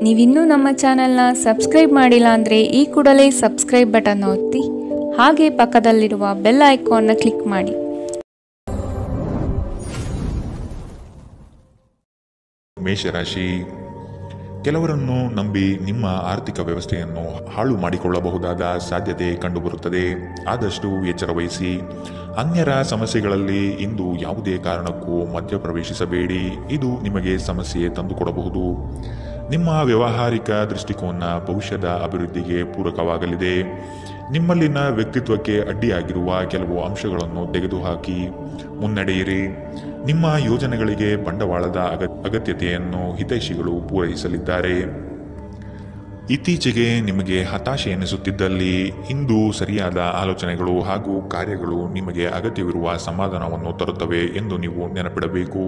ನೀವಿನ್ನೂ ನಮ್ಮ ಚಾನೆಲ್ನ ಸಬ್ಸ್ಕ್ರೈಬ್ ಮಾಡಿಲ್ಲ ಅಂದರೆ ಈ ಕೂಡಲೇ ಸಬ್ಸ್ಕ್ರೈಬ್ ಬಟನ್ ಒತ್ತಿ ಹಾಗೆ ಪಕ್ಕದಲ್ಲಿರುವ ಬೆಲ್ ಐಕಾನ್ನ ಕ್ಲಿಕ್ ಮಾಡಿ. ಮೇಷರಾಶಿ, ಕೆಲವರನ್ನು ನಂಬಿ ನಿಮ್ಮ ಆರ್ಥಿಕ ವ್ಯವಸ್ಥೆಯನ್ನು ಹಾಳು ಮಾಡಿಕೊಳ್ಳಬಹುದಾದ ಸಾಧ್ಯತೆ ಕಂಡುಬರುತ್ತದೆ. ಆದಷ್ಟು ಎಚ್ಚರ ವಹಿಸಿ. ಅನ್ಯರ ಸಮಸ್ಯೆಗಳಲ್ಲಿ ಇಂದು ಯಾವುದೇ ಕಾರಣಕ್ಕೂ ಮಧ್ಯಪ್ರವೇಶಿಸಬೇಡಿ. ಇದು ನಿಮಗೆ ಸಮಸ್ಯೆ ತಂದುಕೊಡಬಹುದು. ನಿಮ್ಮ ವ್ಯಾವಹಾರಿಕ ದೃಷ್ಟಿಕೋನ ಭವಿಷ್ಯದ ಅಭಿವೃದ್ಧಿಗೆ ಪೂರಕವಾಗಲಿದೆ. ನಿಮ್ಮಲ್ಲಿನ ವ್ಯಕ್ತಿತ್ವಕ್ಕೆ ಅಡ್ಡಿಯಾಗಿರುವ ಕೆಲವು ಅಂಶಗಳನ್ನು ತೆಗೆದುಹಾಕಿ ಮುನ್ನಡೆಯಿರಿ. ನಿಮ್ಮ ಯೋಜನೆಗಳಿಗೆ ಬಂಡವಾಳದ ಅಗತ್ಯತೆಯನ್ನು ಹಿತೈಷಿಗಳು ಪೂರೈಸಲಿದ್ದಾರೆ. ಇತ್ತೀಚೆಗೆ ನಿಮಗೆ ಹತಾಶೆ ಎನಿಸುತ್ತಿದ್ದಲ್ಲಿ ಇಂದು ಸರಿಯಾದ ಆಲೋಚನೆಗಳು ಹಾಗೂ ಕಾರ್ಯಗಳು ನಿಮಗೆ ಅಗತ್ಯವಿರುವ ಸಮಾಧಾನವನ್ನು ತರುತ್ತವೆ ಎಂದು ನೀವು ನೆನಪಿಡಬೇಕು.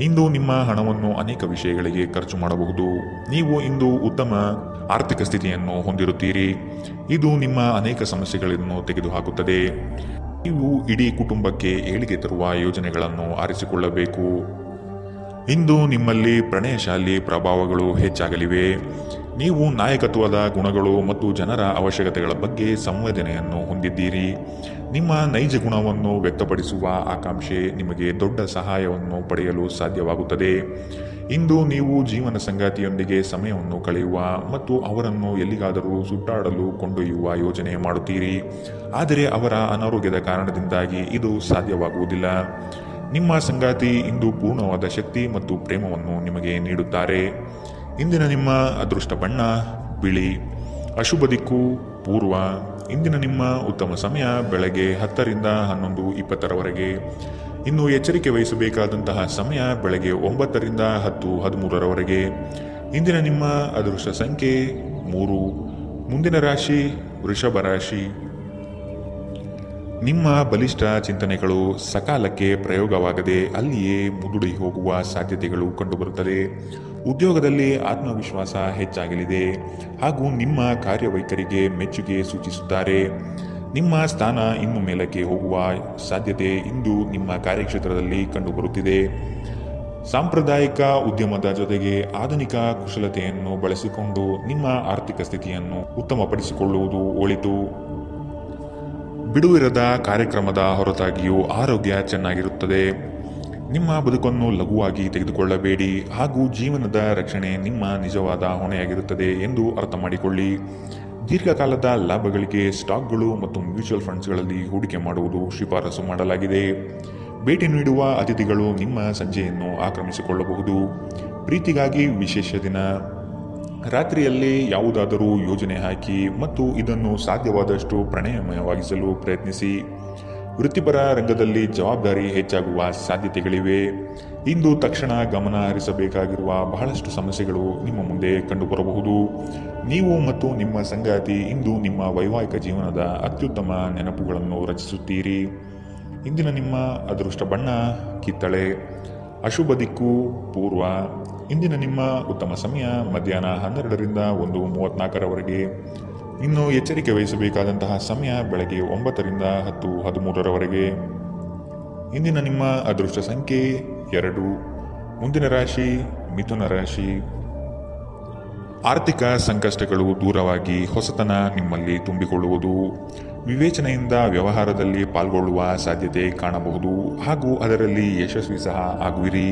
ಇಂದು ನಿಮ್ಮ ಹಣವನ್ನು ಅನೇಕ ವಿಷಯಗಳಿಗೆ ಖರ್ಚು ಮಾಡಬಹುದು. ನೀವು ಇಂದು ಉತ್ತಮ ಆರ್ಥಿಕ ಸ್ಥಿತಿಯನ್ನು ಹೊಂದಿರುತ್ತೀರಿ. ಇದು ನಿಮ್ಮ ಅನೇಕ ಸಮಸ್ಯೆಗಳನ್ನು ತೆಗೆದುಹಾಕುತ್ತದೆ. ನೀವು ಇಡೀ ಕುಟುಂಬಕ್ಕೆ ಏಳಿಗೆ ತರುವ ಯೋಜನೆಗಳನ್ನು ಆರಿಸಿಕೊಳ್ಳಬೇಕು. ಇಂದು ನಿಮ್ಮಲ್ಲಿ ಪ್ರಣಯಶಾಲಿ ಪ್ರಭಾವಗಳು ಹೆಚ್ಚಾಗಲಿವೆ. ನೀವು ನಾಯಕತ್ವದ ಗುಣಗಳು ಮತ್ತು ಜನರ ಅವಶ್ಯಕತೆಗಳ ಬಗ್ಗೆ ಸಂವೇದನೆಯನ್ನು ಹೊಂದಿದ್ದೀರಿ. ನಿಮ್ಮ ನೈಜ ಗುಣವನ್ನು ವ್ಯಕ್ತಪಡಿಸುವ ಆಕಾಂಕ್ಷೆ ನಿಮಗೆ ದೊಡ್ಡ ಸಹಾಯವನ್ನು ಪಡೆಯಲು ಸಾಧ್ಯವಾಗುತ್ತದೆ. ಇಂದು ನೀವು ಜೀವನ ಸಂಗಾತಿಯೊಂದಿಗೆ ಸಮಯವನ್ನು ಕಳೆಯುವ ಮತ್ತು ಅವರನ್ನು ಎಲ್ಲಿಗಾದರೂ ಸುತ್ತಾಡಲು ಕೊಂಡೊಯ್ಯುವ ಯೋಜನೆ ಮಾಡುತ್ತೀರಿ. ಆದರೆ ಅವರ ಅನಾರೋಗ್ಯದ ಕಾರಣದಿಂದಾಗಿ ಇದು ಸಾಧ್ಯವಾಗುವುದಿಲ್ಲ. ನಿಮ್ಮ ಸಂಗಾತಿ ಇಂದು ಪೂರ್ಣವಾದ ಶಕ್ತಿ ಮತ್ತು ಪ್ರೇಮವನ್ನು ನಿಮಗೆ ನೀಡುತ್ತಾರೆ. ಇಂದಿನ ನಿಮ್ಮ ಅದೃಷ್ಟ ಬಣ್ಣ ಬಿಳಿ. ಅಶುಭ ದಿಕ್ಕು ಪೂರ್ವ. ಇಂದಿನ ನಿಮ್ಮ ಉತ್ತಮ ಸಮಯ ಬೆಳಗ್ಗೆ 10 ರಿಂದ 11:20 ಇನ್ನು ಎಚ್ಚರಿಕೆ ವಹಿಸಬೇಕಾದಂತಹ ಸಮಯ ಬೆಳಗ್ಗೆ 9 ರಿಂದ 10:13 ಇಂದಿನ ನಿಮ್ಮ ಅದೃಷ್ಟ ಸಂಖ್ಯೆ 3. ಮುಂದಿನ ರಾಶಿ ವೃಷಭ ರಾಶಿ. ನಿಮ್ಮ ಬಲಿಷ್ಠ ಚಿಂತನೆಗಳು ಸಕಾಲಕ್ಕೆ ಪ್ರಯೋಗವಾಗದೆ ಅಲ್ಲಿಯೇ ಮುದುಡಿ ಹೋಗುವ ಸಾಧ್ಯತೆಗಳು ಕಂಡುಬರುತ್ತದೆ. ಉದ್ಯೋಗದಲ್ಲಿ ಆತ್ಮವಿಶ್ವಾಸ ಹೆಚ್ಚಾಗಲಿದೆ ಹಾಗೂ ನಿಮ್ಮ ಕಾರ್ಯವೈಖರಿಗೆ ಮೆಚ್ಚುಗೆ ಸೂಚಿಸುತ್ತಾರೆ. ನಿಮ್ಮ ಸ್ಥಾನ ಇನ್ನು ಮೇಲಕ್ಕೆ ಹೋಗುವ ಸಾಧ್ಯತೆ ಇಂದು ನಿಮ್ಮ ಕಾರ್ಯಕ್ಷೇತ್ರದಲ್ಲಿ ಕಂಡುಬರುತ್ತಿದೆ. ಸಾಂಪ್ರದಾಯಿಕ ಉದ್ಯಮದ ಜೊತೆಗೆ ಆಧುನಿಕ ಕುಶಲತೆಯನ್ನು ಬಳಸಿಕೊಂಡು ನಿಮ್ಮ ಆರ್ಥಿಕ ಸ್ಥಿತಿಯನ್ನು ಉತ್ತಮಪಡಿಸಿಕೊಳ್ಳುವುದು ಒಳಿತು. ಬಿಡುವಿರದ ಕಾರ್ಯಕ್ರಮದ ಹೊರತಾಗಿಯೂ ಆರೋಗ್ಯ ಚೆನ್ನಾಗಿರುತ್ತದೆ. ನಿಮ್ಮ ಬದುಕನ್ನು ಲಘುವಾಗಿ ತೆಗೆದುಕೊಳ್ಳಬೇಡಿ ಹಾಗೂ ಜೀವನದ ರಕ್ಷಣೆ ನಿಮ್ಮ ನಿಜವಾದ ಹೊಣೆಯಾಗಿರುತ್ತದೆ ಎಂದು ಅರ್ಥ ಮಾಡಿಕೊಳ್ಳಿ. ದೀರ್ಘಕಾಲದ ಲಾಭಗಳಿಗೆ ಸ್ಟಾಕ್ಗಳು ಮತ್ತು ಮ್ಯೂಚುವಲ್ ಫಂಡ್ಸ್ಗಳಲ್ಲಿ ಹೂಡಿಕೆ ಮಾಡುವುದು ಶಿಫಾರಸು ಮಾಡಲಾಗಿದೆ. ಭೇಟಿ ನೀಡುವ ಅತಿಥಿಗಳು ನಿಮ್ಮ ಸಂಜೆಯನ್ನು ಆಕ್ರಮಿಸಿಕೊಳ್ಳಬಹುದು. ಪ್ರೀತಿಗಾಗಿ ವಿಶೇಷ ದಿನ. ರಾತ್ರಿಯಲ್ಲಿ ಯಾವುದಾದರೂ ಯೋಜನೆ ಹಾಕಿ ಮತ್ತು ಇದನ್ನು ಸಾಧ್ಯವಾದಷ್ಟು ಪ್ರಣಯಮಯವಾಗಿಸಲು ಪ್ರಯತ್ನಿಸಿ. ವೃತ್ತಿಪರ ರಂಗದಲ್ಲಿ ಜವಾಬ್ದಾರಿ ಹೆಚ್ಚಾಗುವ ಸಾಧ್ಯತೆಗಳಿವೆ. ಇಂದು ತಕ್ಷಣ ಗಮನ ಹರಿಸಬೇಕಾಗಿರುವ ಬಹಳಷ್ಟು ಸಮಸ್ಯೆಗಳು ನಿಮ್ಮ ಮುಂದೆ ಕಂಡುಬರಬಹುದು. ನೀವು ಮತ್ತು ನಿಮ್ಮ ಸಂಗಾತಿ ಇಂದು ನಿಮ್ಮ ವೈವಾಹಿಕ ಜೀವನದ ಅತ್ಯುತ್ತಮ ನೆನಪುಗಳನ್ನು ರಚಿಸುತ್ತೀರಿ. ಇಂದಿನ ನಿಮ್ಮ ಅದೃಷ್ಟ ಬಣ್ಣ ಕಿತ್ತಳೆ. ಅಶುಭ ದಿಕ್ಕು ಪೂರ್ವ. ಇಂದಿನ ನಿಮ್ಮ ಉತ್ತಮ ಸಮಯ ಮಧ್ಯಾಹ್ನ 12 ರಿಂದ 1:34 ಇನ್ನು ಎಚ್ಚರಿಕೆ ವಹಿಸಬೇಕಾದಂತಹ ಸಮಯ ಬೆಳಗ್ಗೆ 9 ರಿಂದ 10:13 ಇಂದಿನ ನಿಮ್ಮ ಅದೃಷ್ಟ ಸಂಖ್ಯೆ 2. ಮುಂದಿನ ರಾಶಿ ಮಿಥುನ ರಾಶಿ. ಆರ್ಥಿಕ ಸಂಕಷ್ಟಗಳು ದೂರವಾಗಿ ಹೊಸತನ ನಿಮ್ಮಲ್ಲಿ ತುಂಬಿಕೊಳ್ಳುವುದು. ವಿವೇಚನೆಯಿಂದ ವ್ಯವಹಾರದಲ್ಲಿ ಪಾಲ್ಗೊಳ್ಳುವ ಸಾಧ್ಯತೆ ಕಾಣಬಹುದು ಹಾಗೂ ಅದರಲ್ಲಿ ಯಶಸ್ವಿ ಸಹ ಆಗುವಿರಿ.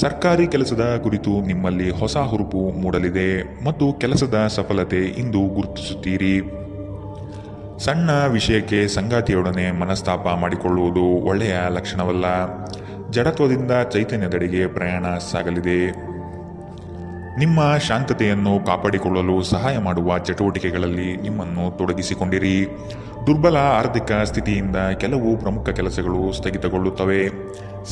ಸರ್ಕಾರಿ ಕೆಲಸದ ಕುರಿತು ನಿಮ್ಮಲ್ಲಿ ಹೊಸ ಹುರುಪು ಮೂಡಲಿದೆ ಮತ್ತು ಕೆಲಸದ ಸಫಲತೆ ಇಂದು ಗುರುತಿಸುತ್ತೀರಿ. ಸಣ್ಣ ವಿಷಯಕ್ಕೆ ಸಂಗಾತಿಯೊಡನೆ ಮನಸ್ತಾಪ ಮಾಡಿಕೊಳ್ಳುವುದು ಒಳ್ಳೆಯ ಲಕ್ಷಣವಲ್ಲ. ಜಡತ್ವದಿಂದ ಚೈತನ್ಯದೆಡೆಗೆ ಪ್ರಯಾಣ ಸಾಗಲಿದೆ. ನಿಮ್ಮ ಶಾಂತತೆಯನ್ನು ಕಾಪಾಡಿಕೊಳ್ಳಲು ಸಹಾಯ ಮಾಡುವ ಚಟುವಟಿಕೆಗಳಲ್ಲಿ ನಿಮ್ಮನ್ನು ತೊಡಗಿಸಿಕೊಂಡಿರಿ. ದುರ್ಬಲ ಆರ್ಥಿಕ ಸ್ಥಿತಿಯಿಂದ ಕೆಲವು ಪ್ರಮುಖ ಕೆಲಸಗಳು ಸ್ಥಗಿತಗೊಳ್ಳುತ್ತವೆ.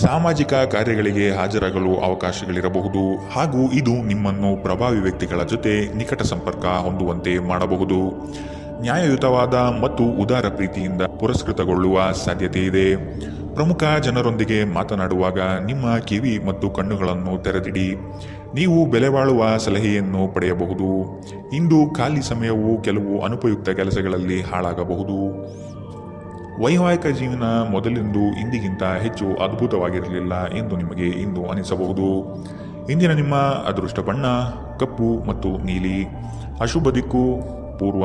ಸಾಮಾಜಿಕ ಕಾರ್ಯಗಳಿಗೆ ಹಾಜರಾಗಲು ಅವಕಾಶಗಳಿರಬಹುದು ಹಾಗೂ ಇದು ನಿಮ್ಮನ್ನು ಪ್ರಭಾವಿ ವ್ಯಕ್ತಿಗಳ ಜೊತೆ ನಿಕಟ ಸಂಪರ್ಕ ಹೊಂದುವಂತೆ ಮಾಡಬಹುದು. ನ್ಯಾಯಯುತವಾದ ಮತ್ತು ಉದಾರ ಪ್ರೀತಿಯಿಂದ ಪುರಸ್ಕೃತಗೊಳ್ಳುವ ಸಾಧ್ಯತೆ ಇದೆ. ಪ್ರಮುಖ ಜನರೊಂದಿಗೆ ಮಾತನಾಡುವಾಗ ನಿಮ್ಮ ಕಿವಿ ಮತ್ತು ಕಣ್ಣುಗಳನ್ನು ತೆರೆದಿಡಿ. ನೀವು ಬೆಲೆಬಾಳುವ ಸಲಹೆಯನ್ನು ಪಡೆಯಬಹುದು. ಇಂದು ಖಾಲಿ ಸಮಯವು ಕೆಲವು ಅನುಪಯುಕ್ತ ಕೆಲಸಗಳಲ್ಲಿ ಹಾಳಾಗಬಹುದು. ವೈವಾಹಿಕ ಜೀವನ ಮೊದಲಿಂದು ಇಂದಿಗಿಂತ ಹೆಚ್ಚು ಅದ್ಭುತವಾಗಿರಲಿಲ್ಲ ಎಂದು ನಿಮಗೆ ಇಂದು ಅನಿಸಬಹುದು. ಇಂದಿನ ನಿಮ್ಮ ಅದೃಷ್ಟ ಬಣ್ಣ ಕಪ್ಪು ಮತ್ತು ನೀಲಿ. ಅಶುಭ ದಿಕ್ಕು ಪೂರ್ವ.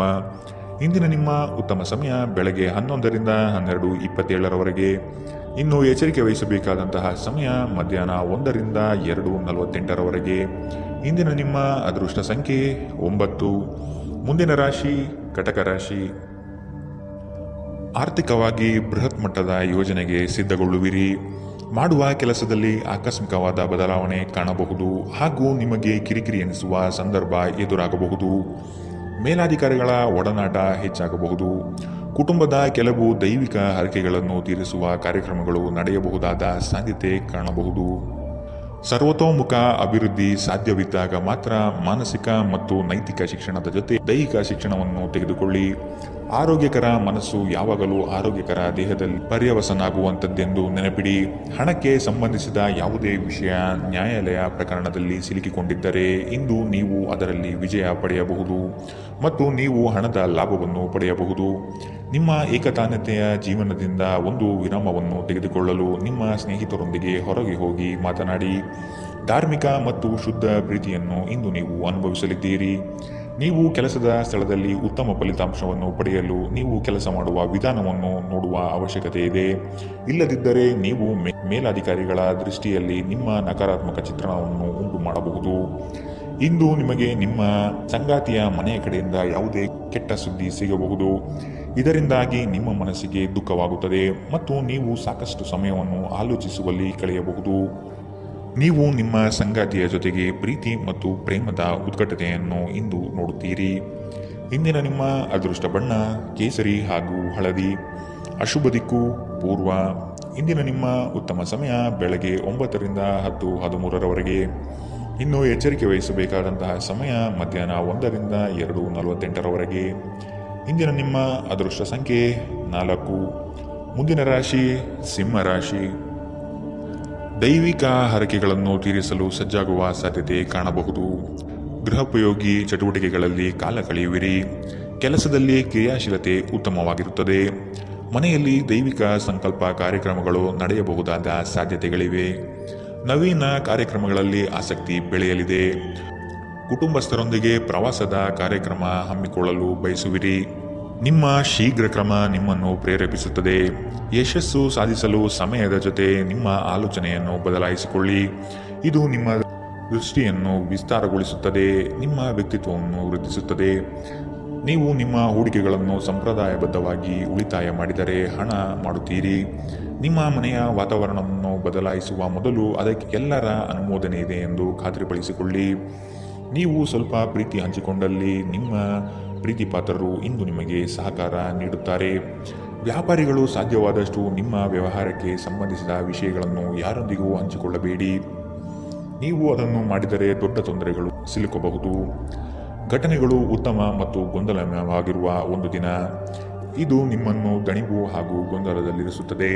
ಇಂದಿನ ನಿಮ್ಮ ಉತ್ತಮ ಸಮಯ ಬೆಳಗ್ಗೆ 11ರಿಂದ 12:27 ಇನ್ನು ಎಚ್ಚರಿಕೆ ವಹಿಸಬೇಕಾದಂತಹ ಸಮಯ ಮಧ್ಯಾಹ್ನ 1ರಿಂದ 2:48. ಇಂದಿನ ನಿಮ್ಮ ಅದೃಷ್ಟ ಸಂಖ್ಯೆ 9. ಮುಂದಿನ ರಾಶಿ ಕಟಕ ರಾಶಿ. ಆರ್ಥಿಕವಾಗಿ ಬೃಹತ್ ಮಟ್ಟದ ಯೋಜನೆಗೆ ಸಿದ್ಧಗೊಳ್ಳುವಿರಿ. ಮಾಡುವ ಕೆಲಸದಲ್ಲಿ ಆಕಸ್ಮಿಕವಾದ ಬದಲಾವಣೆ ಕಾಣಬಹುದು ಹಾಗೂ ನಿಮಗೆ ಕಿರಿಕಿರಿ ಎನಿಸುವ ಸಂದರ್ಭ ಎದುರಾಗಬಹುದು. ಮೇಲಾಧಿಕಾರಿಗಳ ಒಡನಾಟ ಹೆಚ್ಚಾಗಬಹುದು. ಕುಟುಂಬದ ಕೆಲವು ದೈವಿಕ ಹರಕೆಗಳನ್ನು ತೀರಿಸುವ ಕಾರ್ಯಕ್ರಮಗಳು ನಡೆಯಬಹುದಾದ ಸಾಧ್ಯತೆ ಕಾಣಬಹುದು. ಸರ್ವತೋಮುಖ ಅಭಿವೃದ್ಧಿ ಸಾಧ್ಯವಿದ್ದಾಗ ಮಾತ್ರ ಮಾನಸಿಕ ಮತ್ತು ನೈತಿಕ ಶಿಕ್ಷಣದ ಜೊತೆ ದೈಹಿಕ ಶಿಕ್ಷಣವನ್ನು ತೆಗೆದುಕೊಳ್ಳಿ. ಆರೋಗ್ಯಕರ ಮನಸ್ಸು ಯಾವಾಗಲೂ ಆರೋಗ್ಯಕರ ದೇಹದಲ್ಲಿ ಪರ್ಯವಸನಾಗುವಂಥದ್ದೆಂದು ನೆನಪಿಡಿ. ಹಣಕ್ಕೆ ಸಂಬಂಧಿಸಿದ ಯಾವುದೇ ವಿಷಯ ನ್ಯಾಯಾಲಯ ಪ್ರಕರಣದಲ್ಲಿ ಸಿಲುಕಿಕೊಂಡಿದ್ದರೆ ಇಂದು ನೀವು ಅದರಲ್ಲಿ ವಿಜಯ ಪಡೆಯಬಹುದು ಮತ್ತು ನೀವು ಹಣದ ಲಾಭವನ್ನು ಪಡೆಯಬಹುದು. ನಿಮ್ಮ ಏಕತಾನತೆಯ ಜೀವನದಿಂದ ಒಂದು ವಿರಾಮವನ್ನು ತೆಗೆದುಕೊಳ್ಳಲು ನಿಮ್ಮ ಸ್ನೇಹಿತರೊಂದಿಗೆ ಹೊರಗೆ ಹೋಗಿ ಮಾತನಾಡಿ. ಧಾರ್ಮಿಕ ಮತ್ತು ಶುದ್ಧ ಪ್ರೀತಿಯನ್ನು ಇಂದು ನೀವು ಅನುಭವಿಸಲಿದ್ದೀರಿ. ನೀವು ಕೆಲಸದ ಸ್ಥಳದಲ್ಲಿ ಉತ್ತಮ ಫಲಿತಾಂಶವನ್ನು ಪಡೆಯಲು ನೀವು ಕೆಲಸ ಮಾಡುವ ವಿಧಾನವನ್ನು ನೋಡುವ ಅವಶ್ಯಕತೆ ಇದೆ. ಇಲ್ಲದಿದ್ದರೆ ನೀವು ಮೇಲಾಧಿಕಾರಿಗಳ ದೃಷ್ಟಿಯಲ್ಲಿ ನಿಮ್ಮ ನಕಾರಾತ್ಮಕ ಚಿತ್ರಣವನ್ನು ಉಂಟು ಮಾಡಬಹುದು. ಇಂದು ನಿಮಗೆ ನಿಮ್ಮ ಸಂಗಾತಿಯ ಮನೆಯ ಕಡೆಯಿಂದ ಯಾವುದೇ ಕೆಟ್ಟ ಸುದ್ದಿ ಸಿಗಬಹುದು. ಇದರಿಂದಾಗಿ ನಿಮ್ಮ ಮನಸ್ಸಿಗೆ ದುಃಖವಾಗುತ್ತದೆ ಮತ್ತು ನೀವು ಸಾಕಷ್ಟು ಸಮಯವನ್ನು ಆಲೋಚಿಸುವಲ್ಲಿ ಕಳೆಯಬಹುದು. ನೀವು ನಿಮ್ಮ ಸಂಗಾತಿಯ ಜೊತೆಗೆ ಪ್ರೀತಿ ಮತ್ತು ಪ್ರೇಮದ ಉತ್ಕಟತೆಯನ್ನು ಇಂದು ನೋಡುತ್ತೀರಿ. ಇಂದಿನ ನಿಮ್ಮ ಅದೃಷ್ಟ ಬಣ್ಣ ಕೇಸರಿ ಹಾಗೂ ಹಳದಿ. ಅಶುಭ ದಿಕ್ಕು ಪೂರ್ವ. ಇಂದಿನ ನಿಮ್ಮ ಉತ್ತಮ ಸಮಯ ಬೆಳಗ್ಗೆ 9ರಿಂದ 10:13 ಇನ್ನು ಎಚ್ಚರಿಕೆ ವಹಿಸಬೇಕಾದಂತಹ ಸಮಯ ಮಧ್ಯಾಹ್ನ 1ರಿಂದ 2:48. ಇಂದಿನ ನಿಮ್ಮ ಅದೃಷ್ಟ ಸಂಖ್ಯೆ 4. ಮುಂದಿನ ರಾಶಿ ಸಿಂಹ ರಾಶಿ. ದೈವಿಕ ಹರಕೆಗಳನ್ನು ತೀರಿಸಲು ಸಜ್ಜಾಗುವ ಸಾಧ್ಯತೆ ಕಾಣಬಹುದು. ಗೃಹೋಪಯೋಗಿ ಚಟುವಟಿಕೆಗಳಲ್ಲಿ ಕಾಲ ಕಳೆಯುವಿರಿ. ಕೆಲಸದಲ್ಲಿ ಕ್ರಿಯಾಶೀಲತೆ ಉತ್ತಮವಾಗಿರುತ್ತದೆ. ಮನೆಯಲ್ಲಿ ದೈವಿಕ ಸಂಕಲ್ಪ ಕಾರ್ಯಕ್ರಮಗಳು ನಡೆಯಬಹುದಾದ ಸಾಧ್ಯತೆಗಳಿವೆ. ನವೀನ ಕಾರ್ಯಕ್ರಮಗಳಲ್ಲಿ ಆಸಕ್ತಿ ಬೆಳೆಯಲಿದೆ. ಕುಟುಂಬಸ್ಥರೊಂದಿಗೆ ಪ್ರವಾಸದ ಕಾರ್ಯಕ್ರಮ ಹಮ್ಮಿಕೊಳ್ಳಲು ಬಯಸುವಿರಿ. ನಿಮ್ಮ ಶೀಘ್ರ ಕ್ರಮ ನಿಮ್ಮನ್ನು ಪ್ರೇರೇಪಿಸುತ್ತದೆ. ಯಶಸ್ಸು ಸಾಧಿಸಲು ಸಮಯದ ಜೊತೆ ನಿಮ್ಮ ಆಲೋಚನೆಯನ್ನು ಬದಲಾಯಿಸಿಕೊಳ್ಳಿ. ಇದು ನಿಮ್ಮ ದೃಷ್ಟಿಯನ್ನು ವಿಸ್ತಾರಗೊಳಿಸುತ್ತದೆ, ನಿಮ್ಮ ವ್ಯಕ್ತಿತ್ವವನ್ನು ವೃದ್ಧಿಸುತ್ತದೆ. ನೀವು ನಿಮ್ಮ ಹೂಡಿಕೆಗಳನ್ನು ಸಂಪ್ರದಾಯಬದ್ಧವಾಗಿ ಉಳಿತಾಯ ಮಾಡಿದರೆ ಹಣ ಮಾಡುತ್ತೀರಿ. ನಿಮ್ಮ ಮನೆಯ ವಾತಾವರಣವನ್ನು ಬದಲಾಯಿಸುವ ಮೊದಲು ಅದಕ್ಕೆ ಎಲ್ಲರ ಅನುಮೋದನೆ ಇದೆ ಎಂದು ಖಾತ್ರಿಪಡಿಸಿಕೊಳ್ಳಿ. ನೀವು ಸ್ವಲ್ಪ ಪ್ರೀತಿ ಹಂಚಿಕೊಂಡಲ್ಲಿ ನಿಮ್ಮ ಪ್ರೀತಿಪಾತ್ರರು ಇಂದು ನಿಮಗೆ ಸಹಕಾರ ನೀಡುತ್ತಾರೆ. ವ್ಯಾಪಾರಿಗಳು ಸಾಧ್ಯವಾದಷ್ಟು ನಿಮ್ಮ ವ್ಯವಹಾರಕ್ಕೆ ಸಂಬಂಧಿಸಿದ ವಿಷಯಗಳನ್ನು ಯಾರೊಂದಿಗೂ ಹಂಚಿಕೊಳ್ಳಬೇಡಿ. ನೀವು ಅದನ್ನು ಮಾಡಿದರೆ ದೊಡ್ಡ ತೊಂದರೆಗಳು ಸಿಲುಕಬಹುದು. ಘಟನೆಗಳು ಉತ್ತಮ ಮತ್ತು ಗೊಂದಲಮಯವಾಗಿರುವ ಒಂದು ದಿನ. ಇದು ನಿಮ್ಮನ್ನು ದಣಿವು ಹಾಗೂ ಗೊಂದಲದಲ್ಲಿರಿಸುತ್ತದೆ.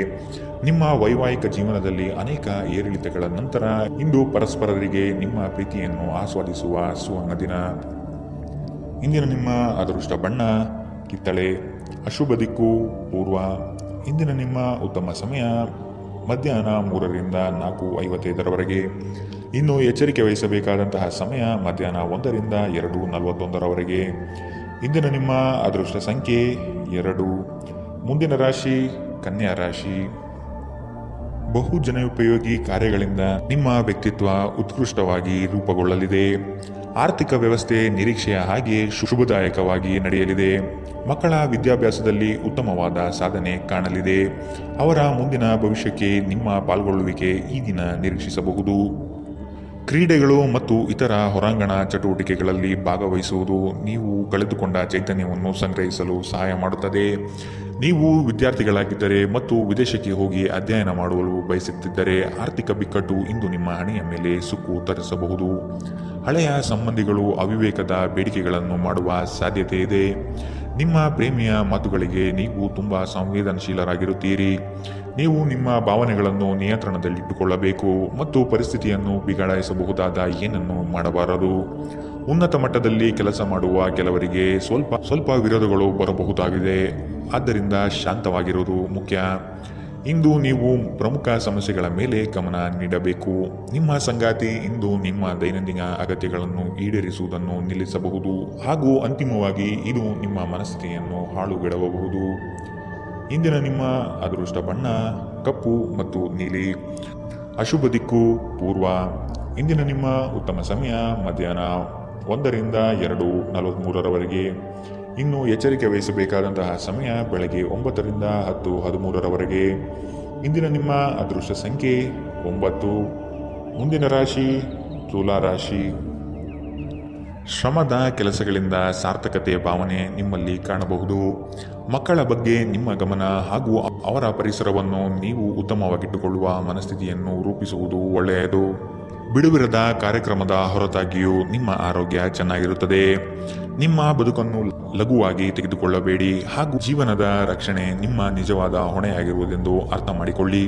ನಿಮ್ಮ ವೈವಾಹಿಕ ಜೀವನದಲ್ಲಿ ಅನೇಕ ಏರಿಳಿತಗಳ ನಂತರ ಇಂದು ಪರಸ್ಪರರಿಗೆ ನಿಮ್ಮ ಪ್ರೀತಿಯನ್ನು ಆಸ್ವಾದಿಸುವ ಸುವರ್ಣ ದಿನ. ಇಂದಿನ ನಿಮ್ಮ ಅದೃಷ್ಟ ಬಣ್ಣ ಕಿತ್ತಳೆ. ಅಶುಭ ದಿಕ್ಕು ಪೂರ್ವ. ಇಂದಿನ ನಿಮ್ಮ ಉತ್ತಮ ಸಮಯ ಮಧ್ಯಾಹ್ನ 3ರಿಂದ 4:55. ಇನ್ನು ಎಚ್ಚರಿಕೆ ವಹಿಸಬೇಕಾದಂತಹ ಸಮಯ ಮಧ್ಯಾಹ್ನ 1ರಿಂದ 2:41. ಇಂದಿನ ನಿಮ್ಮ ಅದೃಷ್ಟ ಸಂಖ್ಯೆ 2. ಮುಂದಿನ ರಾಶಿ ಕನ್ಯಾ ರಾಶಿ. ಬಹು ಜನೋಪಯೋಗಿ ಕಾರ್ಯಗಳಿಂದ ನಿಮ್ಮ ವ್ಯಕ್ತಿತ್ವ ಉತ್ಕೃಷ್ಟವಾಗಿ ರೂಪುಗೊಳ್ಳಲಿದೆ. ಆರ್ಥಿಕ ವ್ಯವಸ್ಥೆ ನಿರೀಕ್ಷೆಯ ಹಾಗೆ ಶುಭದಾಯಕವಾಗಿ ನಡೆಯಲಿದೆ. ಮಕ್ಕಳ ವಿದ್ಯಾಭ್ಯಾಸದಲ್ಲಿ ಉತ್ತಮವಾದ ಸಾಧನೆ ಕಾಣಲಿದೆ. ಅವರ ಮುಂದಿನ ಭವಿಷ್ಯಕ್ಕೆ ನಿಮ್ಮ ಪಾಲ್ಗೊಳ್ಳುವಿಕೆ ಈ ದಿನ ನಿರೀಕ್ಷಿಸಬಹುದು. ಕ್ರೀಡೆಗಳು ಮತ್ತು ಇತರ ಹೊರಾಂಗಣ ಚಟುವಟಿಕೆಗಳಲ್ಲಿ ಭಾಗವಹಿಸುವುದು ನೀವು ಕಳೆದುಕೊಂಡ ಚೈತನ್ಯವನ್ನು ಸಂಗ್ರಹಿಸಲು ಸಹಾಯ ಮಾಡುತ್ತದೆ. ನೀವು ವಿದ್ಯಾರ್ಥಿಗಳಾಗಿದ್ದರೆ ಮತ್ತು ವಿದೇಶಕ್ಕೆ ಹೋಗಿ ಅಧ್ಯಯನ ಮಾಡಲು ಬಯಸುತ್ತಿದ್ದರೆ ಆರ್ಥಿಕ ಬಿಕ್ಕಟ್ಟು ಇಂದು ನಿಮ್ಮ ಹಣೆಯ ಮೇಲೆ ಸುಕ್ಕು ತರಿಸಬಹುದು. ಹಳೆಯ ಸಂಬಂಧಿಗಳು ಅವಿವೇಕದ ಬೇಡಿಕೆಗಳನ್ನು ಮಾಡುವ ಸಾಧ್ಯತೆ ಇದೆ. ನಿಮ್ಮ ಪ್ರೇಮಿಯ ಮಾತುಗಳಿಗೆ ನೀವು ತುಂಬ ಸಂವೇದನಶೀಲರಾಗಿರುತ್ತೀರಿ. ನೀವು ನಿಮ್ಮ ಭಾವನೆಗಳನ್ನು ನಿಯಂತ್ರಣದಲ್ಲಿಟ್ಟುಕೊಳ್ಳಬೇಕು ಮತ್ತು ಪರಿಸ್ಥಿತಿಯನ್ನು ಬಿಗಡಾಯಿಸಬಹುದಾದ ಏನನ್ನು ಮಾಡಬಾರದು. ಉನ್ನತ ಮಟ್ಟದಲ್ಲಿ ಕೆಲಸ ಮಾಡುವ ಕೆಲವರಿಗೆ ಸ್ವಲ್ಪ ವಿರೋಧಗಳು ಬರಬಹುದಾಗಿದೆ. ಆದ್ದರಿಂದ ಶಾಂತವಾಗಿರುವುದು ಮುಖ್ಯ. ಇಂದು ನೀವು ಪ್ರಮುಖ ಸಮಸ್ಯೆಗಳ ಮೇಲೆ ಗಮನ ನೀಡಬೇಕು. ನಿಮ್ಮ ಸಂಗಾತಿ ಇಂದು ನಿಮ್ಮ ದೈನಂದಿನ ಅಗತ್ಯಗಳನ್ನು ಈಡೇರಿಸುವುದನ್ನು ನಿಲ್ಲಿಸಬಹುದು ಹಾಗೂ ಅಂತಿಮವಾಗಿ ಇದು ನಿಮ್ಮ ಮನಸ್ಥಿತಿಯನ್ನು ಹಾಳುಗೆಡವಬಹುದು. ಇಂದಿನ ನಿಮ್ಮ ಅದೃಷ್ಟ ಬಣ್ಣ ಕಪ್ಪು ಮತ್ತು ನೀಲಿ. ಅಶುಭ ದಿಕ್ಕು ಪೂರ್ವ. ಇಂದಿನ ನಿಮ್ಮ ಉತ್ತಮ ಸಮಯ ಮಧ್ಯಾಹ್ನ 1ರಿಂದ 2:43 ಇನ್ನು ಎಚ್ಚರಿಕೆ ವಹಿಸಬೇಕಾದಂತಹ ಸಮಯ ಬೆಳಗ್ಗೆ 9ರಿಂದ 10:13 ಇಂದಿನ ನಿಮ್ಮ ಅದೃಷ್ಟ ಸಂಖ್ಯೆ 9. ಮುಂದಿನ ರಾಶಿ ತುಲಾ ರಾಶಿ. ಶ್ರಮದ ಕೆಲಸಗಳಿಂದ ಸಾರ್ಥಕತೆಯ ಭಾವನೆ ನಿಮ್ಮಲ್ಲಿ ಕಾಣಬಹುದು. ಮಕ್ಕಳ ಬಗ್ಗೆ ನಿಮ್ಮ ಗಮನ ಹಾಗೂ ಅವರ ಪರಿಸರವನ್ನು ನೀವು ಉತ್ತಮವಾಗಿಟ್ಟುಕೊಳ್ಳುವ ಮನಸ್ಥಿತಿಯನ್ನು ರೂಪಿಸುವುದು ಒಳ್ಳೆಯದು. ಬಿಡುವಿರದ ಕಾರ್ಯಕ್ರಮದ ಹೊರತಾಗಿಯೂ ನಿಮ್ಮ ಆರೋಗ್ಯ ಚೆನ್ನಾಗಿರುತ್ತದೆ. ನಿಮ್ಮ ಬದುಕನ್ನು ಲಘುವಾಗಿ ತೆಗೆದುಕೊಳ್ಳಬೇಡಿ ಹಾಗೂ ಜೀವನದ ರಕ್ಷಣೆ ನಿಮ್ಮ ನಿಜವಾದ ಹೊಣೆಯಾಗಿರುವುದೆಂದು ಅರ್ಥ ಮಾಡಿಕೊಳ್ಳಿ.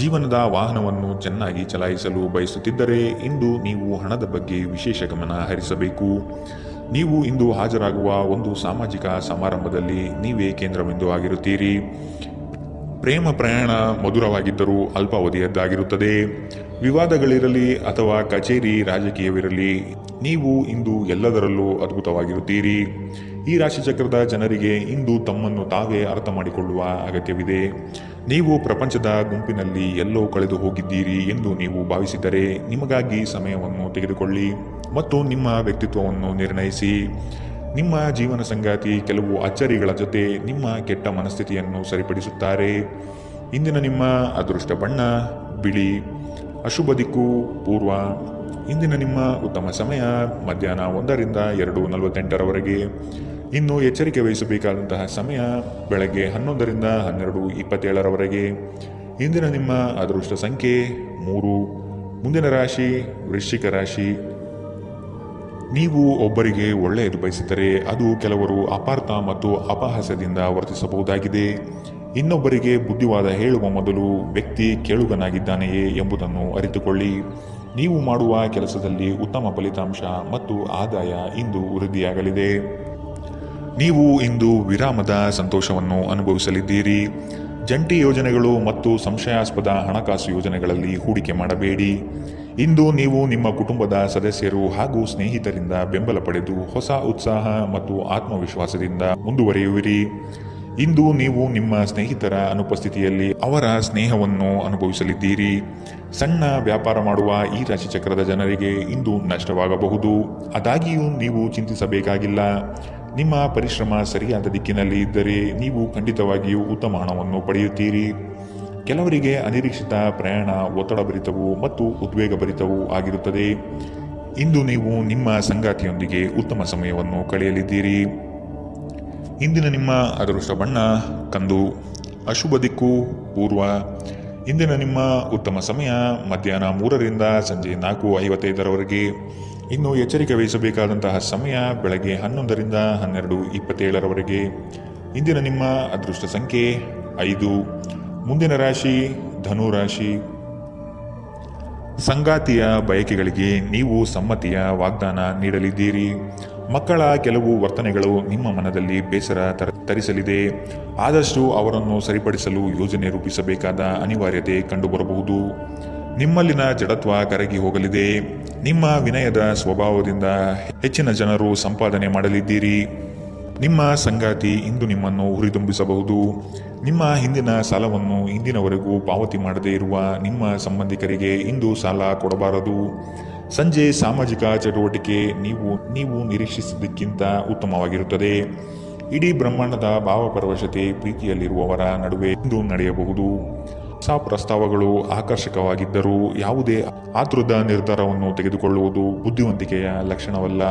ಜೀವನದ ವಾಹನವನ್ನು ಚೆನ್ನಾಗಿ ಚಲಾಯಿಸಲು ಬಯಸುತ್ತಿದ್ದರೆ ಇಂದು ನೀವು ಹಣದ ಬಗ್ಗೆ ವಿಶೇಷ ಗಮನ ಹರಿಸಬೇಕು. ನೀವು ಇಂದು ಹಾಜರಾಗುವ ಒಂದು ಸಾಮಾಜಿಕ ಸಮಾರಂಭದಲ್ಲಿ ನೀವೇ ಕೇಂದ್ರಬಿಂದು ಆಗಿರುತ್ತೀರಿ. ಪ್ರೇಮ ಪ್ರಯಾಣ ಮಧುರವಾಗಿದ್ದರೂ ಅಲ್ಪಾವಧಿಯದ್ದಾಗಿರುತ್ತದೆ. ವಿವಾದಗಳಿರಲಿ ಅಥವಾ ಕಚೇರಿ ರಾಜಕೀಯವಿರಲಿ, ನೀವು ಇಂದು ಎಲ್ಲದರಲ್ಲೂ ಅದ್ಭುತವಾಗಿರುತ್ತೀರಿ. ಈ ರಾಶಿಚಕ್ರದ ಜನರಿಗೆ ಇಂದು ತಮ್ಮನ್ನು ತಾವೇ ಅರ್ಥ ಮಾಡಿಕೊಳ್ಳುವ ಅಗತ್ಯವಿದೆ. ನೀವು ಪ್ರಪಂಚದ ಗುಂಪಿನಲ್ಲಿ ಎಲ್ಲೋ ಕಳೆದು ಹೋಗಿದ್ದೀರಿ ಎಂದು ನೀವು ಭಾವಿಸಿದರೆ ನಿಮಗಾಗಿ ಸಮಯವನ್ನು ತೆಗೆದುಕೊಳ್ಳಿ ಮತ್ತು ನಿಮ್ಮ ವ್ಯಕ್ತಿತ್ವವನ್ನು ನಿರ್ಣಯಿಸಿ. ನಿಮ್ಮ ಜೀವನ ಸಂಗಾತಿ ಕೆಲವು ಅಚ್ಚರಿಗಳ ಜೊತೆ ನಿಮ್ಮ ಕೆಟ್ಟ ಮನಸ್ಥಿತಿಯನ್ನು ಸರಿಪಡಿಸುತ್ತಾರೆ. ಇಂದಿನ ನಿಮ್ಮ ಅದೃಷ್ಟ ಬಣ್ಣ ಬಿಳಿ. ಅಶುಭ ದಿಕ್ಕು ಪೂರ್ವ. ಇಂದಿನ ನಿಮ್ಮ ಉತ್ತಮ ಸಮಯ ಮಧ್ಯಾಹ್ನ 1ರಿಂದ 2:48 ಇನ್ನು ಎಚ್ಚರಿಕೆ ವಹಿಸಬೇಕಾದಂತಹ ಸಮಯ ಬೆಳಗ್ಗೆ 11ರಿಂದ 12:27 ಇಂದಿನ ನಿಮ್ಮ ಅದೃಷ್ಟ ಸಂಖ್ಯೆ 3. ಮುಂದಿನ ರಾಶಿ ವೃಶ್ಚಿಕ ರಾಶಿ. ನೀವು ಒಬ್ಬರಿಗೆ ಒಳ್ಳೆಯದು ಬಯಸಿದರೆ ಅದು ಕೆಲವರು ಅಪಾರ್ಥ ಮತ್ತು ಅಪಹಾಸ್ಯದಿಂದ ವರ್ತಿಸಬಹುದಾಗಿದೆ. ಇನ್ನೊಬ್ಬರಿಗೆ ಬುದ್ಧಿವಾದ ಹೇಳುವ ಮೊದಲು ವ್ಯಕ್ತಿ ಕೇಳುಗನಾಗಿದ್ದಾನೆಯೇ ಎಂಬುದನ್ನು ಅರಿತುಕೊಳ್ಳಿ. ನೀವು ಮಾಡುವ ಕೆಲಸದಲ್ಲಿ ಉತ್ತಮ ಫಲಿತಾಂಶ ಮತ್ತು ಆದಾಯ ಇಂದು ವೃದ್ಧಿಯಾಗಲಿದೆ. ನೀವು ಇಂದು ವಿರಾಮದ ಸಂತೋಷವನ್ನು ಅನುಭವಿಸಲಿದ್ದೀರಿ. ಜಂಟಿ ಯೋಜನೆಗಳು ಮತ್ತು ಸಂಶಯಾಸ್ಪದ ಹಣಕಾಸು ಯೋಜನೆಗಳಲ್ಲಿ ಹೂಡಿಕೆ ಮಾಡಬೇಡಿ. ಇಂದು ನೀವು ನಿಮ್ಮ ಕುಟುಂಬದ ಸದಸ್ಯರು ಹಾಗೂ ಸ್ನೇಹಿತರಿಂದ ಬೆಂಬಲ ಪಡೆದು ಹೊಸ ಉತ್ಸಾಹ ಮತ್ತು ಆತ್ಮವಿಶ್ವಾಸದಿಂದ ಮುಂದುವರಿಯುವಿರಿ. ಇಂದು ನೀವು ನಿಮ್ಮ ಸ್ನೇಹಿತರ ಅನುಪಸ್ಥಿತಿಯಲ್ಲಿ ಅವರ ಸ್ನೇಹವನ್ನು ಅನುಭವಿಸಲಿದ್ದೀರಿ. ಸಣ್ಣ ವ್ಯಾಪಾರ ಮಾಡುವ ಈ ರಾಶಿಚಕ್ರದ ಜನರಿಗೆ ಇಂದು ನಷ್ಟವಾಗಬಹುದು. ಆದಾಗ್ಯೂ ನೀವು ಚಿಂತಿಸಬೇಕಾಗಿಲ್ಲ. ನಿಮ್ಮ ಪರಿಶ್ರಮ ಸರಿಯಾದ ದಿಕ್ಕಿನಲ್ಲಿ ಇದ್ದರೆ ನೀವು ಖಂಡಿತವಾಗಿಯೂ ಉತ್ತಮ ಹಣವನ್ನು ಪಡೆಯುತ್ತೀರಿ. ಕೆಲವರಿಗೆ ಅನಿರೀಕ್ಷಿತ ಪ್ರಯಾಣ ಒತ್ತಡಭರಿತವೂ ಮತ್ತು ಉದ್ವೇಗಭರಿತವೂ ಆಗಿರುತ್ತದೆ. ಇಂದು ನೀವು ನಿಮ್ಮ ಸಂಗಾತಿಯೊಂದಿಗೆ ಉತ್ತಮ ಸಮಯವನ್ನು ಕಳೆಯಲಿದ್ದೀರಿ. ಇಂದಿನ ನಿಮ್ಮ ಅದೃಷ್ಟ ಬಣ್ಣ ಕಂದು. ಅಶುಭ ದಿಕ್ಕು ಪೂರ್ವ. ಇಂದಿನ ನಿಮ್ಮ ಉತ್ತಮ ಸಮಯ ಮಧ್ಯಾಹ್ನ 3ರಿಂದ ಸಂಜೆ 4:55 ಇನ್ನು ಎಚ್ಚರಿಕೆ ವಹಿಸಬೇಕಾದಂತಹ ಸಮಯ ಬೆಳಗ್ಗೆ 11ರಿಂದ 12:27 ಇಂದಿನ ನಿಮ್ಮ ಅದೃಷ್ಟ ಸಂಖ್ಯೆ 5. ಮುಂದಿನ ರಾಶಿ ಧನು ರಾಶಿ. ಸಂಗಾತಿಯ ಬಯಕೆಗಳಿಗೆ ನೀವು ಸಮ್ಮತಿಯ ವಾಗ್ದಾನ ನೀಡಲಿದ್ದೀರಿ. ಮಕ್ಕಳ ಕೆಲವು ವರ್ತನೆಗಳು ನಿಮ್ಮ ಮನದಲ್ಲಿ ಬೇಸರ ತರಿಸಲಿದೆ. ಆದಷ್ಟು ಅವರನ್ನು ಸರಿಪಡಿಸಲು ಯೋಜನೆ ರೂಪಿಸಬೇಕಾದ ಅನಿವಾರ್ಯತೆ ಕಂಡುಬರಬಹುದು. ನಿಮ್ಮಲ್ಲಿನ ಜಡತ್ವ ಕರಗಿ ಹೋಗಲಿದೆ. ನಿಮ್ಮ ವಿನಯದ ಸ್ವಭಾವದಿಂದ ಹೆಚ್ಚಿನ ಜನರು ಸಂಪಾದನೆ ಮಾಡಲಿದ್ದೀರಿ. ನಿಮ್ಮ ಸಂಗಾತಿ ಇಂದು ನಿಮ್ಮನ್ನು ಹುರಿದುಂಬಿಸಬಹುದು. ನಿಮ್ಮ ಹಿಂದಿನ ಸಾಲವನ್ನು ಇಂದಿನವರೆಗೂ ಪಾವತಿ ಮಾಡದೇ ಇರುವ ನಿಮ್ಮ ಸಂಬಂಧಿಕರಿಗೆ ಇಂದು ಸಾಲ ಕೊಡಬಾರದು. ಸಂಜೆ ಸಾಮಾಜಿಕ ಚಟುವಟಿಕೆ ನೀವು ನಿರೀಕ್ಷಿಸಿದ್ದಕ್ಕಿಂತ ಉತ್ತಮವಾಗಿರುತ್ತದೆ. ಇಡೀ ಬ್ರಹ್ಮಾಂಡದ ಭಾವಪರವಶತೆ ಪ್ರೀತಿಯಲ್ಲಿರುವವರ ನಡುವೆ ಇಂದು ನಡೆಯಬಹುದು. ಹೊಸ ಪ್ರಸ್ತಾವಗಳು ಆಕರ್ಷಕವಾಗಿದ್ದರೂ ಯಾವುದೇ ಆತುರದ ನಿರ್ಧಾರವನ್ನು ತೆಗೆದುಕೊಳ್ಳುವುದು ಬುದ್ಧಿವಂತಿಕೆಯ ಲಕ್ಷಣವಲ್ಲ.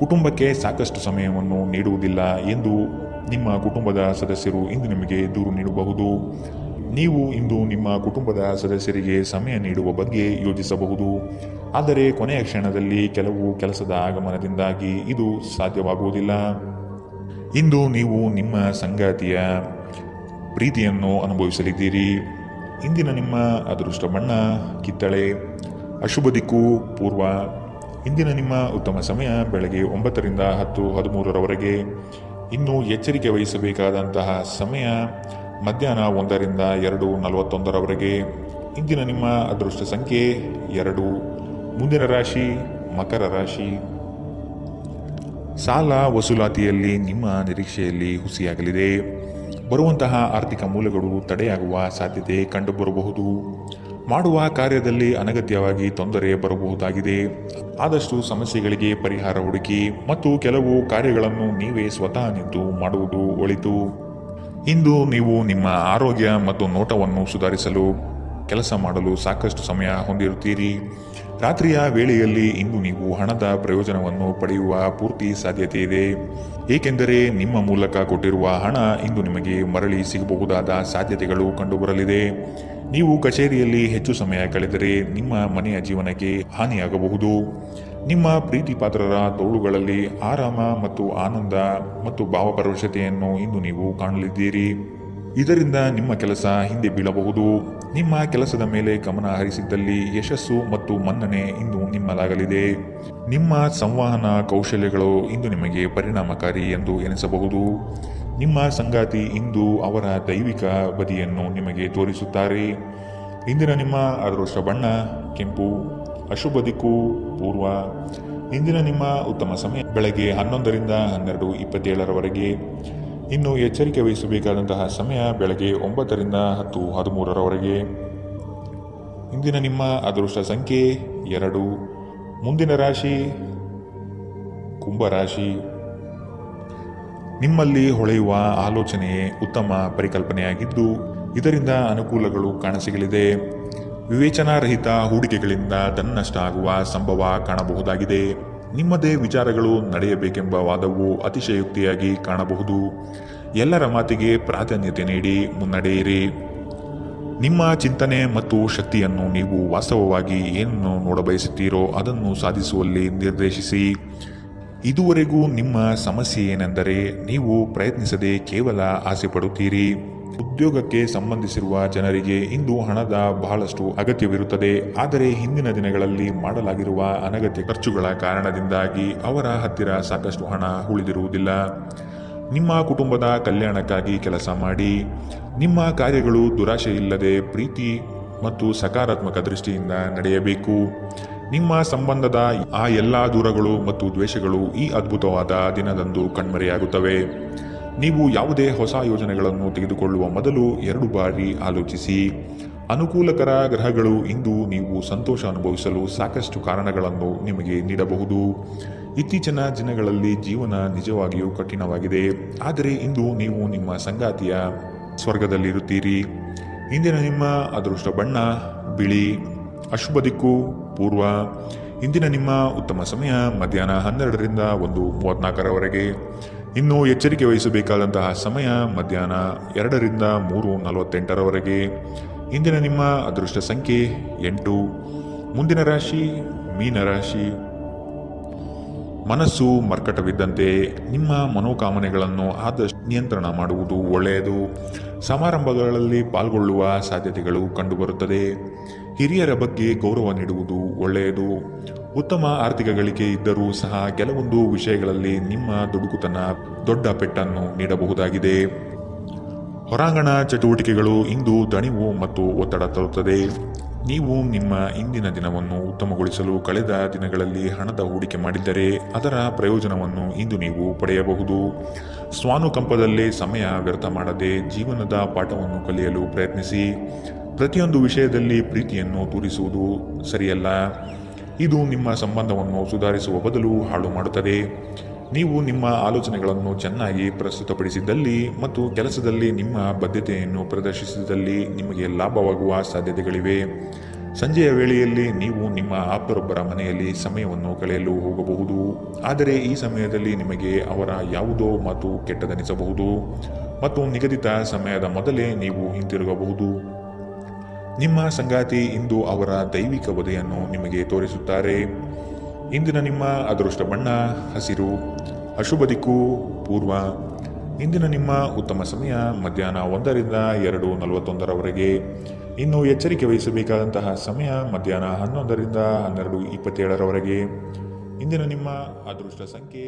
ಕುಟುಂಬಕ್ಕೆ ಸಾಕಷ್ಟು ಸಮಯವನ್ನು ನೀಡುವುದಿಲ್ಲ ಎಂದು ನಿಮ್ಮ ಕುಟುಂಬದ ಸದಸ್ಯರು ಇಂದು ನಿಮಗೆ ದೂರು ನೀಡಬಹುದು. ನೀವು ಇಂದು ನಿಮ್ಮ ಕುಟುಂಬದ ಸದಸ್ಯರಿಗೆ ಸಮಯ ನೀಡುವ ಬಗ್ಗೆ ಯೋಚಿಸಬಹುದು. ಆದರೆ ಕೊನೆಯ ಕ್ಷಣದಲ್ಲಿ ಕೆಲವು ಕೆಲಸದ ಆಗಮನದಿಂದಾಗಿ ಇದು ಸಾಧ್ಯವಾಗುವುದಿಲ್ಲ. ಇಂದು ನೀವು ನಿಮ್ಮ ಸಂಗಾತಿಯ ಪ್ರೀತಿಯನ್ನು ಅನುಭವಿಸಲಿದ್ದೀರಿ. ಇಂದಿನ ನಿಮ್ಮ ಅದೃಷ್ಟ ಬಣ್ಣ ಕಿತ್ತಳೆ. ಅಶುಭ ದಿಕ್ಕು ಪೂರ್ವ. ಇಂದಿನ ನಿಮ್ಮ ಉತ್ತಮ ಸಮಯ ಬೆಳಗ್ಗೆ 9ರಿಂದ 10:13 ಇನ್ನು ಎಚ್ಚರಿಕೆ ವಹಿಸಬೇಕಾದಂತಹ ಸಮಯ ಮಧ್ಯಾಹ್ನ 1ರಿಂದ 2:41 ಇಂದಿನ ನಿಮ್ಮ ಅದೃಷ್ಟ ಸಂಖ್ಯೆ 2. ಮುಂದಿನ ರಾಶಿ ಮಕರ ರಾಶಿ. ಸಾಲ ವಸೂಲಾತಿಯಲ್ಲಿ ನಿಮ್ಮ ನಿರೀಕ್ಷೆಯಲ್ಲಿ ಹುಸಿಯಾಗಲಿದೆ. ಬರುವಂತಹ ಆರ್ಥಿಕ ಮೂಲಗಳು ತಡೆಯಾಗುವ ಸಾಧ್ಯತೆ ಕಂಡುಬರಬಹುದು. ಮಾಡುವ ಕಾರ್ಯದಲ್ಲಿ ಅನಗತ್ಯವಾಗಿ ತೊಂದರೆ ಬರಬಹುದಾಗಿದೆ. ಆದಷ್ಟು ಸಮಸ್ಯೆಗಳಿಗೆ ಪರಿಹಾರ ಹುಡುಕಿ ಮತ್ತು ಕೆಲವು ಕಾರ್ಯಗಳನ್ನು ನೀವೇ ಸ್ವತಃ ನಿಂತು ಮಾಡುವುದು ಒಳಿತು. ಇಂದು ನೀವು ನಿಮ್ಮ ಆರೋಗ್ಯ ಮತ್ತು ನೋಟವನ್ನು ಸುಧಾರಿಸಲು ಕೆಲಸ ಮಾಡಲು ಸಾಕಷ್ಟು ಸಮಯ ಹೊಂದಿರುತ್ತೀರಿ. ರಾತ್ರಿಯ ವೇಳೆಯಲ್ಲಿ ಇಂದು ನೀವು ಹಣದ ಪ್ರಯೋಜನವನ್ನು ಪಡೆಯುವ ಪೂರ್ತಿ ಸಾಧ್ಯತೆ ಇದೆ, ಏಕೆಂದರೆ ನಿಮ್ಮ ಮೂಲಕ ಕೊಟ್ಟಿರುವ ಹಣ ಇಂದು ನಿಮಗೆ ಮರಳಿ ಸಿಗಬಹುದಾದ ಸಾಧ್ಯತೆಗಳು ಕಂಡುಬರಲಿದೆ. ನೀವು ಕಚೇರಿಯಲ್ಲಿ ಹೆಚ್ಚು ಸಮಯ ಕಳೆದರೆ ನಿಮ್ಮ ಮನೆಯ ಜೀವನಕ್ಕೆ ಹಾನಿಯಾಗಬಹುದು. ನಿಮ್ಮ ಪ್ರೀತಿ ಪಾತ್ರರ ತೋಳುಗಳಲ್ಲಿ ಆರಾಮ ಮತ್ತು ಆನಂದ ಮತ್ತು ಭಾವಪರವಶತೆಯನ್ನು ಇಂದು ನೀವು ಕಾಣಲಿದ್ದೀರಿ. ಇದರಿಂದ ನಿಮ್ಮ ಕೆಲಸ ಹಿಂದೆ ಬೀಳಬಹುದು. ನಿಮ್ಮ ಕೆಲಸದ ಮೇಲೆ ಗಮನ ಹರಿಸಿದ್ದಲ್ಲಿ ಯಶಸ್ಸು ಮತ್ತು ಮನ್ನಣೆ ಇಂದು ನಿಮ್ಮದಾಗಲಿದೆ. ನಿಮ್ಮ ಸಂವಹನ ಕೌಶಲ್ಯಗಳು ಇಂದು ನಿಮಗೆ ಪರಿಣಾಮಕಾರಿ ಎಂದು ಎನಿಸಬಹುದು. ನಿಮ್ಮ ಸಂಗಾತಿ ಇಂದು ಅವರ ದೈವಿಕ ಬದಿಯನ್ನು ನಿಮಗೆ ತೋರಿಸುತ್ತಾರೆ. ಇಂದಿನ ನಿಮ್ಮ ಅದೃಷ್ಟ ಬಣ್ಣ ಕೆಂಪು. ಅಶುಭ ದಿಕ್ಕು ಪೂರ್ವ. ಇಂದಿನ ನಿಮ್ಮ ಉತ್ತಮ ಸಮಯ ಬೆಳಗ್ಗೆ 11ರಿಂದ 12:27 ಇನ್ನು ಎಚ್ಚರಿಕೆ ವಹಿಸಬೇಕಾದಂತಹ ಸಮಯ ಬೆಳಗ್ಗೆ 9ರಿಂದ 10:13 ಇಂದಿನ ನಿಮ್ಮ ಅದೃಷ್ಟ ಸಂಖ್ಯೆ 2. ಮುಂದಿನ ರಾಶಿ ಕುಂಭರಾಶಿ. ನಿಮ್ಮಲ್ಲಿ ಹೊಳೆಯುವ ಆಲೋಚನೆಯೇ ಉತ್ತಮ ಪರಿಕಲ್ಪನೆಯಾಗಿದ್ದು ಇದರಿಂದ ಅನುಕೂಲಗಳು ಕಾಣಸಿಗಲಿದೆ. ವಿವೇಚನಾರಹಿತ ಹೂಡಿಕೆಗಳಿಂದ ಧನನಷ್ಟ ಆಗುವ ಸಂಭವ ಕಾಣಬಹುದಾಗಿದೆ. ನಿಮ್ಮದೇ ವಿಚಾರಗಳು ನಡೆಯಬೇಕೆಂಬ ವಾದವು ಅತಿಶಯೋಕ್ತಿಯಾಗಿ ಕಾಣಬಹುದು. ಎಲ್ಲರ ಮಾತಿಗೆ ಪ್ರಾಧಾನ್ಯತೆ ನೀಡಿ ಮುನ್ನಡೆಯಿರಿ. ನಿಮ್ಮ ಚಿಂತನೆ ಮತ್ತು ಶಕ್ತಿಯನ್ನು ನೀವು ವಾಸ್ತವವಾಗಿ ಏನನ್ನು ನೋಡಬಯಸುತ್ತೀರೋ ಅದನ್ನು ಸಾಧಿಸುವಲ್ಲಿ ನಿರ್ದೇಶಿಸಿ. ಇದುವರೆಗೂ ನಿಮ್ಮ ಸಮಸ್ಯೆ ಏನೆಂದರೆ ನೀವು ಪ್ರಯತ್ನಿಸದೆ ಕೇವಲ ಆಸೆ ಪಡುತ್ತೀರಿ. ಉದ್ಯೋಗಕ್ಕೆ ಸಂಬಂಧಿಸಿರುವ ಜನರಿಗೆ ಇಂದು ಹಣದ ಬಹಳಷ್ಟು ಅಗತ್ಯವಿರುತ್ತದೆ. ಆದರೆ ಹಿಂದಿನ ದಿನಗಳಲ್ಲಿ ಮಾಡಲಾಗಿರುವ ಅನಗತ್ಯ ಖರ್ಚುಗಳ ಕಾರಣದಿಂದಾಗಿ ಅವರ ಹತ್ತಿರ ಸಾಕಷ್ಟು ಹಣ ಉಳಿದಿರುವುದಿಲ್ಲ. ನಿಮ್ಮ ಕುಟುಂಬದ ಕಲ್ಯಾಣಕ್ಕಾಗಿ ಕೆಲಸ ಮಾಡಿ. ನಿಮ್ಮ ಕಾರ್ಯಗಳು ದುರಾಶೆಯಿಲ್ಲದೆ ಪ್ರೀತಿ ಮತ್ತು ಸಕಾರಾತ್ಮಕ ದೃಷ್ಟಿಯಿಂದ ನಡೆಯಬೇಕು. ನಿಮ್ಮ ಸಂಬಂಧದ ಆ ಎಲ್ಲ ದೂರಗಳು ಮತ್ತು ದ್ವೇಷಗಳು ಈ ಅದ್ಭುತವಾದ ದಿನದಂದು ಕಣ್ಮರೆಯಾಗುತ್ತವೆ. ನೀವು ಯಾವುದೇ ಹೊಸ ಯೋಜನೆಗಳನ್ನು ತೆಗೆದುಕೊಳ್ಳುವ ಮೊದಲು 2 ಬಾರಿ ಆಲೋಚಿಸಿ. ಅನುಕೂಲಕರ ಗ್ರಹಗಳು ಇಂದು ನೀವು ಸಂತೋಷ ಅನುಭವಿಸಲು ಸಾಕಷ್ಟು ಕಾರಣಗಳನ್ನು ನಿಮಗೆ ನೀಡಬಹುದು. ಇತ್ತೀಚಿನ ದಿನಗಳಲ್ಲಿ ಜೀವನ ನಿಜವಾಗಿಯೂ ಕಠಿಣವಾಗಿದೆ, ಆದರೆ ಇಂದು ನೀವು ನಿಮ್ಮ ಸಂಗಾತಿಯ ಸ್ವರ್ಗದಲ್ಲಿರುತ್ತೀರಿ. ಇಂದಿನ ನಿಮ್ಮ ಅದೃಷ್ಟ ಬಣ್ಣ ಬಿಳಿ. ಅಶುಭ ದಿಕ್ಕು ಪೂರ್ವ. ಇಂದಿನ ನಿಮ್ಮ ಉತ್ತಮ ಸಮಯ ಮಧ್ಯಾಹ್ನ 12ರಿಂದ 1:34 ಇನ್ನು ಎಚ್ಚರಿಕೆ ವಹಿಸಬೇಕಾದಂತಹ ಸಮಯ ಮಧ್ಯಾಹ್ನ 2ರಿಂದ 3:48 ಇಂದಿನ ನಿಮ್ಮ ಅದೃಷ್ಟ ಸಂಖ್ಯೆ 8. ಮುಂದಿನ ರಾಶಿ ಮೀನರಾಶಿ. ಮನಸ್ಸು ಮರ್ಕಟವಿದ್ದಂತೆ ನಿಮ್ಮ ಮನೋಕಾಮನೆಗಳನ್ನು ಆದಷ್ಟು ನಿಯಂತ್ರಣ ಮಾಡುವುದು ಒಳ್ಳೆಯದು. ಸಮಾರಂಭಗಳಲ್ಲಿ ಪಾಲ್ಗೊಳ್ಳುವ ಸಾಧ್ಯತೆಗಳು ಕಂಡುಬರುತ್ತದೆ. ಹಿರಿಯರ ಬಗ್ಗೆ ಗೌರವ ನೀಡುವುದು ಒಳ್ಳೆಯದು. ಉತ್ತಮ ಆರ್ಥಿಕ ಗಳಿಕೆ ಇದ್ದರೂ ಸಹ ಕೆಲವೊಂದು ವಿಷಯಗಳಲ್ಲಿ ನಿಮ್ಮ ದುಡುಕುತನ ದೊಡ್ಡ ಪೆಟ್ಟನ್ನು ನೀಡಬಹುದಾಗಿದೆ. ಹೊರಾಂಗಣ ಚಟುವಟಿಕೆಗಳು ಇಂದು ದಣಿವು ಮತ್ತು ಒತ್ತಡ ತರುತ್ತದೆ. ನೀವು ನಿಮ್ಮ ಇಂದಿನ ದಿನವನ್ನು ಉತ್ತಮಗೊಳಿಸಲು ಕಳೆದ ದಿನಗಳಲ್ಲಿ ಹಣದ ಹೂಡಿಕೆ ಮಾಡಿದ್ದರೆ ಅದರ ಪ್ರಯೋಜನವನ್ನು ಇಂದು ನೀವು ಪಡೆಯಬಹುದು. ಸ್ವಾನುಕಂಪದಲ್ಲೇ ಸಮಯ ವ್ಯರ್ಥ ಮಾಡದೆ ಜೀವನದ ಪಾಠವನ್ನು ಕಲಿಯಲು ಪ್ರಯತ್ನಿಸಿ. ಪ್ರತಿಯೊಂದು ವಿಷಯದಲ್ಲಿ ಪ್ರೀತಿಯನ್ನು ತೋರಿಸುವುದು ಸರಿಯಲ್ಲ. ಇದು ನಿಮ್ಮ ಸಂಬಂಧವನ್ನು ಸುಧಾರಿಸುವ ಬದಲು ಹಾಳು ಮಾಡುತ್ತದೆ. ನೀವು ನಿಮ್ಮ ಆಲೋಚನೆಗಳನ್ನು ಚೆನ್ನಾಗಿ ಪ್ರಸ್ತುತಪಡಿಸಿದ್ದಲ್ಲಿ ಮತ್ತು ಕೆಲಸದಲ್ಲಿ ನಿಮ್ಮ ಬದ್ಧತೆಯನ್ನು ಪ್ರದರ್ಶಿಸಿದಲ್ಲಿ ನಿಮಗೆ ಲಾಭವಾಗುವ ಸಾಧ್ಯತೆಗಳಿವೆ. ಸಂಜೆಯ ವೇಳೆಯಲ್ಲಿ ನೀವು ನಿಮ್ಮ ಆಪ್ತರೊಬ್ಬರ ಮನೆಯಲ್ಲಿ ಸಮಯವನ್ನು ಕಳೆಯಲು ಹೋಗಬಹುದು. ಆದರೆ ಈ ಸಮಯದಲ್ಲಿ ನಿಮಗೆ ಅವರ ಯಾವುದೋ ಮಾತು ಕೆಟ್ಟದನಿಸಬಹುದು ಮತ್ತು ನಿಗದಿತ ಸಮಯದ ಮೊದಲೇ ನೀವು ಹಿಂತಿರುಗಬಹುದು. ನಿಮ್ಮ ಸಂಗಾತಿ ಇಂದು ಅವರ ದೈವಿಕ ವಧೆಯನ್ನು ನಿಮಗೆ ತೋರಿಸುತ್ತಾರೆ. ಇಂದಿನ ನಿಮ್ಮ ಅದೃಷ್ಟ ಬಣ್ಣ ಹಸಿರು. ಅಶುಭ ದಿಕ್ಕು ಪೂರ್ವ. ಇಂದಿನ ನಿಮ್ಮ ಉತ್ತಮ ಸಮಯ ಮಧ್ಯಾಹ್ನ 1ರಿಂದ 2:41 ಇನ್ನು ಎಚ್ಚರಿಕೆ ವಹಿಸಬೇಕಾದಂತಹ ಸಮಯ ಮಧ್ಯಾಹ್ನ 11ರಿಂದ 12:27 ಇಂದಿನ ನಿಮ್ಮ ಅದೃಷ್ಟ ಸಂಖ್ಯೆ